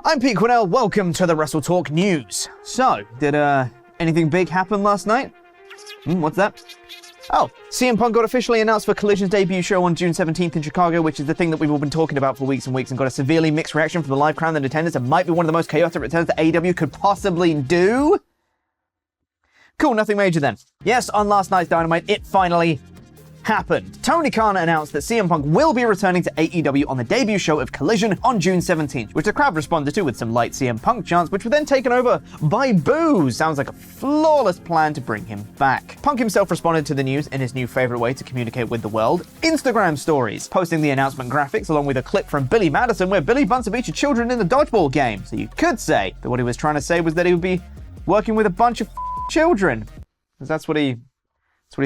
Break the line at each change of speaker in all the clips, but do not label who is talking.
I'm Pete Quinnell, welcome to the WrestleTalk news. So, did anything big happen last night? What's that? Oh, CMPunk got officially announced for Collision's debut show on June 17th in Chicago, which is the thing that we've all been talking about for weeks and weeks, and got a severely mixed reaction from the live crowd and attendance. It might be one of the most chaotic returns that AEW could possibly do. Cool, nothing major then. Yes, on last night's Dynamite, it finally happened. Tony Khan announced that CM Punk will be returning to AEW on the debut show of Collision on June 17th, which the crowd responded to with some light CM Punk chants, which were then taken over by boos. Sounds like a flawless plan to bring him back. Punk himself responded to the news in his new favorite way to communicate with the world, Instagram stories, posting the announcement graphics along with a clip from Billy Madison where Billy bunts a bunch of children in the dodgeball game. So you could say that what he was trying to say was that he would be working with a bunch of children. Because that's what he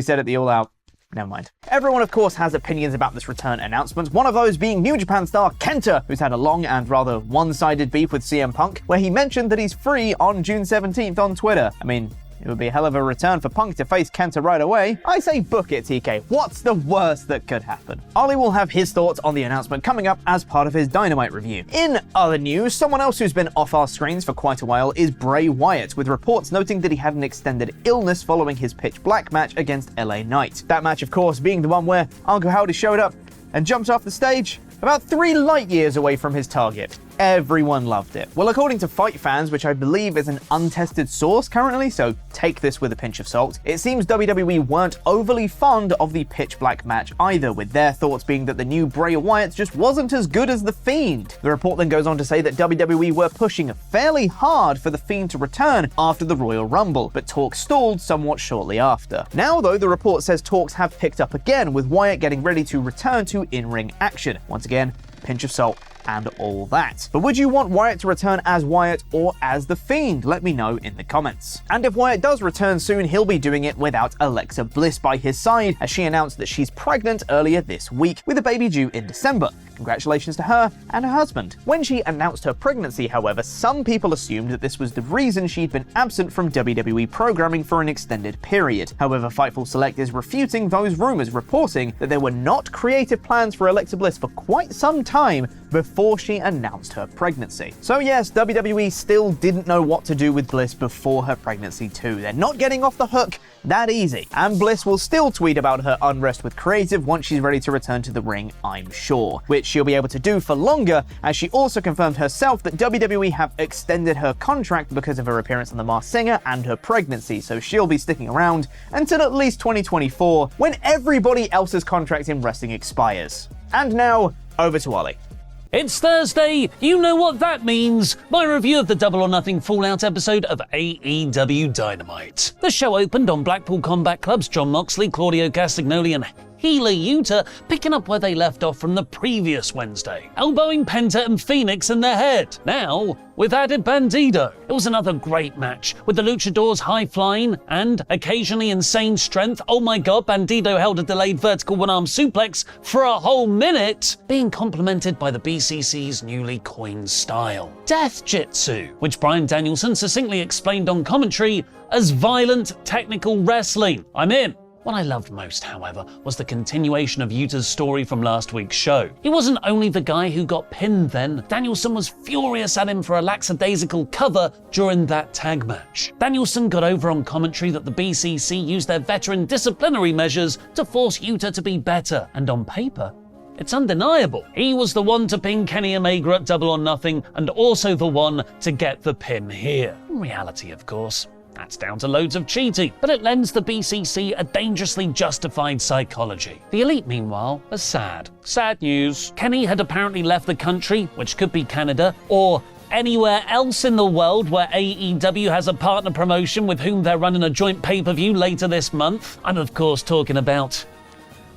said at the All Out. Never mind. Everyone, of course, has opinions about this return announcement, one of those being New Japan star Kenta, who's had a long and rather one-sided beef with CM Punk, where he mentioned that he's free on June 17th on Twitter. I mean, it would be a hell of a return for Punk to face Kenta right away. I say book it, TK. What's the worst that could happen? Ollie will have his thoughts on the announcement coming up as part of his Dynamite review. In other news, someone else who's been off our screens for quite a while is Bray Wyatt, with reports noting that he had an extended illness following his Pitch Black match against LA Knight. That match, of course, being the one where Uncle Howdy showed up and jumped off the stage about 3 light years away from his target. Everyone loved it. Well, according to Fight Fans, which I believe is an untested source currently, so take this with a pinch of salt, it seems WWE weren't overly fond of the Pitch Black match either, with their thoughts being that the new Bray Wyatt just wasn't as good as The Fiend. The report then goes on to say that WWE were pushing fairly hard for The Fiend to return after the Royal Rumble, but talks stalled somewhat shortly after. Now, though, the report says talks have picked up again, with Wyatt getting ready to return to in-ring action. Once again, pinch of salt and all that. But would you want Wyatt to return as Wyatt or as The Fiend? Let me know in the comments. And if Wyatt does return soon, he'll be doing it without Alexa Bliss by his side, as she announced that she's pregnant earlier this week, with a baby due in December. Congratulations to her and her husband. When she announced her pregnancy, however, some people assumed that this was the reason she'd been absent from WWE programming for an extended period. However, Fightful Select is refuting those rumors, reporting that there were not creative plans for Alexa Bliss for quite some time before she announced her pregnancy. So yes, WWE still didn't know what to do with Bliss before her pregnancy too. They're not getting off the hook that easy. And Bliss will still tweet about her unrest with creative once she's ready to return to the ring, I'm sure, which she'll be able to do for longer, as she also confirmed herself that WWE have extended her contract because of her appearance on The Masked Singer and her pregnancy, so she'll be sticking around until at least 2024, when everybody else's contract in wrestling expires. And now, over to Ollie.
It's Thursday, you know what that means. My review of the Double or Nothing Fallout episode of AEW Dynamite. The show opened on Blackpool Combat Club's Jon Moxley, Claudio Castagnoli and Healer Yuta picking up where they left off from the previous Wednesday, elbowing Penta and Phoenix in the head. Now, we've added Bandido. It was another great match, with the Luchadors high-flying and occasionally insane strength. Oh my god, Bandido held a delayed vertical one-arm suplex for a whole minute, being complemented by the BCC's newly coined style, Death Jitsu, which Bryan Danielson succinctly explained on commentary as violent technical wrestling. I'm in. What I loved most, however, was the continuation of Yuta's story from last week's show. He wasn't only the guy who got pinned then, Danielson was furious at him for a lackadaisical cover during that tag match. Danielson got over on commentary that the BCC used their veteran disciplinary measures to force Yuta to be better, and on paper, it's undeniable. He was the one to pin Kenny Omega at Double or Nothing, and also the one to get the pin here. In reality, of course, that's down to loads of cheating, but it lends the BCC a dangerously justified psychology. The Elite, meanwhile, are sad. Sad news. Kenny had apparently left the country, which could be Canada, or anywhere else in the world where AEW has a partner promotion with whom they're running a joint pay-per-view later this month. I'm of course talking about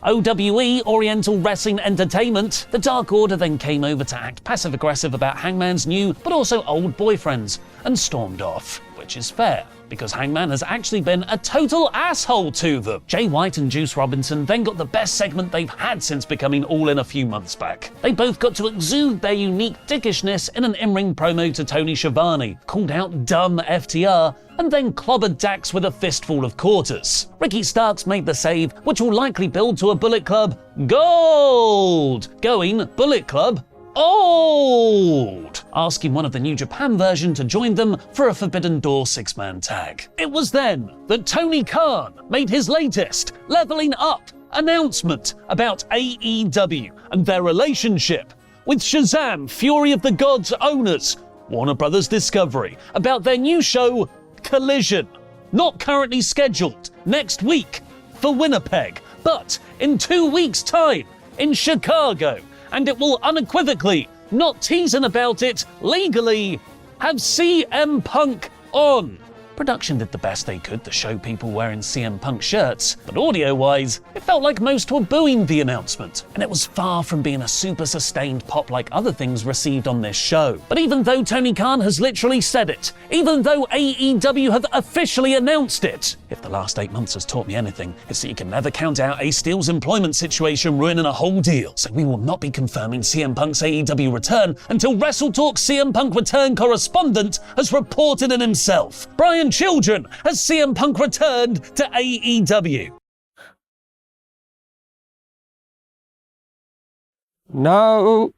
OWE, Oriental Wrestling Entertainment. The Dark Order then came over to act passive-aggressive about Hangman's new, but also old boyfriends, and stormed off, which is fair, because Hangman has actually been a total asshole to them. Jay White and Juice Robinson then got the best segment they've had since becoming All In a few months back. They both got to exude their unique dickishness in an in-ring promo to Tony Schiavone, called out dumb FTR, and then clobbered Dax with a fistful of quarters. Ricky Starks made the save, which will likely build to a Bullet Club Gold! Going Bullet Club old, asking one of the New Japan version to join them for a Forbidden Door 6-man tag. It was then that Tony Khan made his latest leveling up announcement about AEW and their relationship with Shazam! Fury of the Gods owners, Warner Brothers Discovery, about their new show, Collision. Not currently scheduled next week for Winnipeg, but in 2 weeks' time in Chicago. And it will unequivocally, not teasing about it legally, have CMPunk on. Production did the best they could to show people wearing CMPunk shirts, but audio-wise, it felt like most were booing the announcement, and it was far from being a super sustained pop like other things received on this show. But even though Tony Khan has literally said it, even though AEW have officially announced it, if the last 8 months has taught me anything, it's that you can never count out Ace Steel's employment situation ruining a whole deal. So we will not be confirming CM Punk's AEW return until WrestleTalk CM Punk return correspondent has reported it himself. Brian Children, has CM Punk returned to AEW?
No.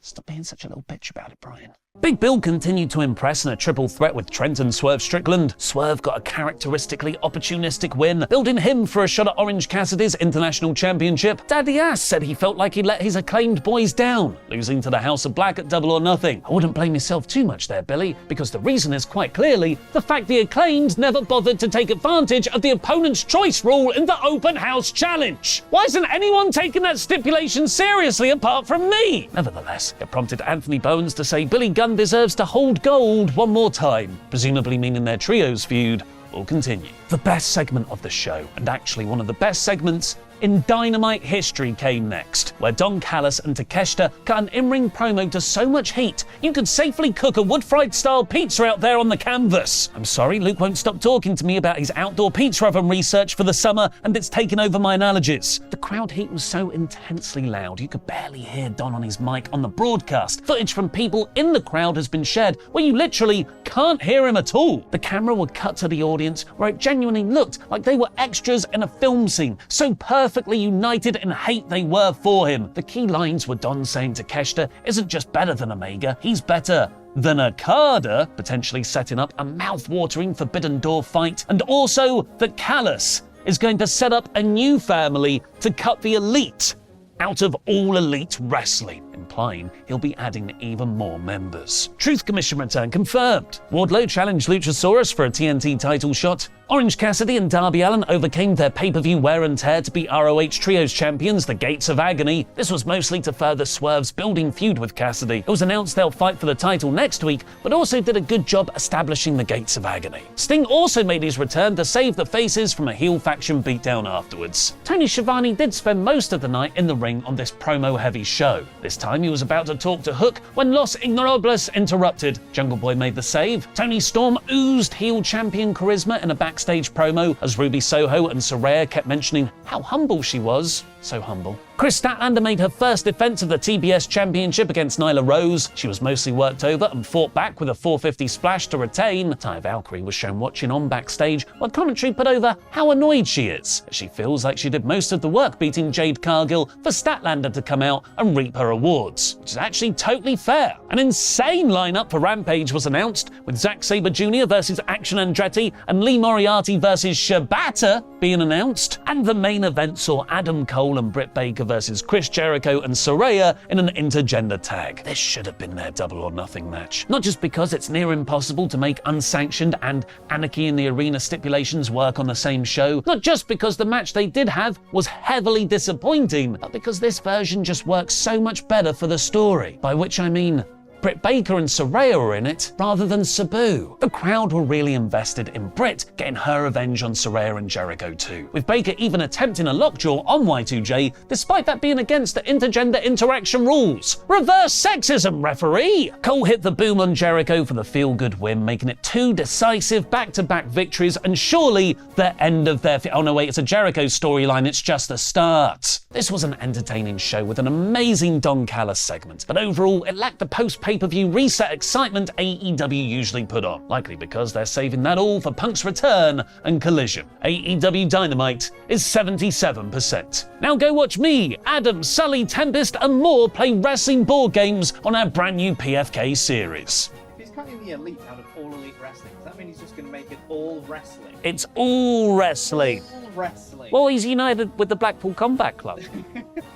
Stop being such a little bitch about it, Brian. Big Bill continued to impress in a triple threat with Trent and Swerve Strickland. Swerve got a characteristically opportunistic win, building him for a shot at Orange Cassidy's International Championship. Daddy Ass said he felt like he let his acclaimed boys down, losing to the House of Black at Double or Nothing. I wouldn't blame yourself too much there, Billy, because the reason is quite clearly the fact the acclaimed never bothered to take advantage of the opponent's choice rule in the Open House Challenge. Why isn't anyone taking that stipulation seriously apart from me? Nevertheless, it prompted Anthony Bowens to say Billy Gunn deserves to hold gold one more time, presumably meaning their trios feud will continue. The best segment of the show, and actually one of the best segments in Dynamite history, came next, where Don Callis and Takeshita cut an in-ring promo to so much heat you could safely cook a wood-fried style pizza out there on the canvas. I'm sorry, Luke won't stop talking to me about his outdoor pizza oven research for the summer, and it's taken over my analogies. The crowd heat was so intensely loud you could barely hear Don on his mic on the broadcast. Footage from people in the crowd has been shared where you literally can't hear him at all. The camera would cut to the audience where it genuinely looked like they were extras in a film scene, so perfectly united in hate they were for him. The key lines were Don saying Takeshita isn't just better than Omega, he's better than Okada, potentially setting up a mouth-watering Forbidden Door fight, and also that Callis is going to set up a new family to cut the elite out of all elite wrestling, implying he'll be adding even more members. Truth Commission return confirmed. Wardlow challenged Luchasaurus for a TNT title shot. Orange Cassidy and Darby Allin overcame their pay-per-view wear and tear to be ROH Trios champions, the Gates of Agony. This was mostly to further Swerve's building feud with Cassidy. It was announced they'll fight for the title next week, but also did a good job establishing the Gates of Agony. Sting also made his return to save the faces from a heel faction beatdown afterwards. Tony Schiavone did spend most of the night in the ring on this promo-heavy show. This time he was about to talk to Hook when Los Ignorables interrupted. Jungle Boy made the save. Tony Storm oozed heel champion charisma in a backstage promo as Ruby Soho and Saraya kept mentioning how humble she was. So humble. Chris Statlander made her first defense of the TBS Championship against Nyla Rose. She was mostly worked over and fought back with a 450 splash to retain. Taya Valkyrie was shown watching on backstage while commentary put over how annoyed she is, as she feels like she did most of the work beating Jade Cargill for Statlander to come out and reap her awards, which is actually totally fair. An insane lineup for Rampage was announced, with Zack Sabre Jr. versus Action Andretti and Lee Moriarty versus Shibata being announced, and the main event saw Adam Cole and Britt Baker versus Chris Jericho and Saraya in an intergender tag. This should have been their Double or Nothing match. Not just because it's near impossible to make unsanctioned and Anarchy in the Arena stipulations work on the same show, not just because the match they did have was heavily disappointing, but because this version just works so much better for the story. By which I mean Britt Baker and Saraya were in it rather than Sabu. The crowd were really invested in Britt getting her revenge on Saraya and Jericho too, with Baker even attempting a lockjaw on Y2J despite that being against the intergender interaction rules. Reverse sexism, referee! Cole hit the boom on Jericho for the feel-good win, making it 2 decisive back-to-back victories and surely the end of their oh no wait, it's a Jericho storyline, it's just the start. This was an entertaining show with an amazing Don Callis segment, but overall it lacked the post pay-per-view reset excitement AEW usually put on, likely because they're saving that all for Punk's return and Collision. AEW Dynamite is 77%. Now go watch me, Adam, Sully, Tempest and more play wrestling board games on our brand new PFK series.
If he's cutting the elite out of all elite wrestling, does that mean he's just going to make it all wrestling?
It's all wrestling.
All wrestling.
Well, he's united with the Blackpool Combat Club.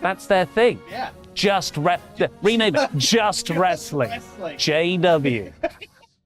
That's their thing.
Yeah.
Rename it Just Wrestling. JW.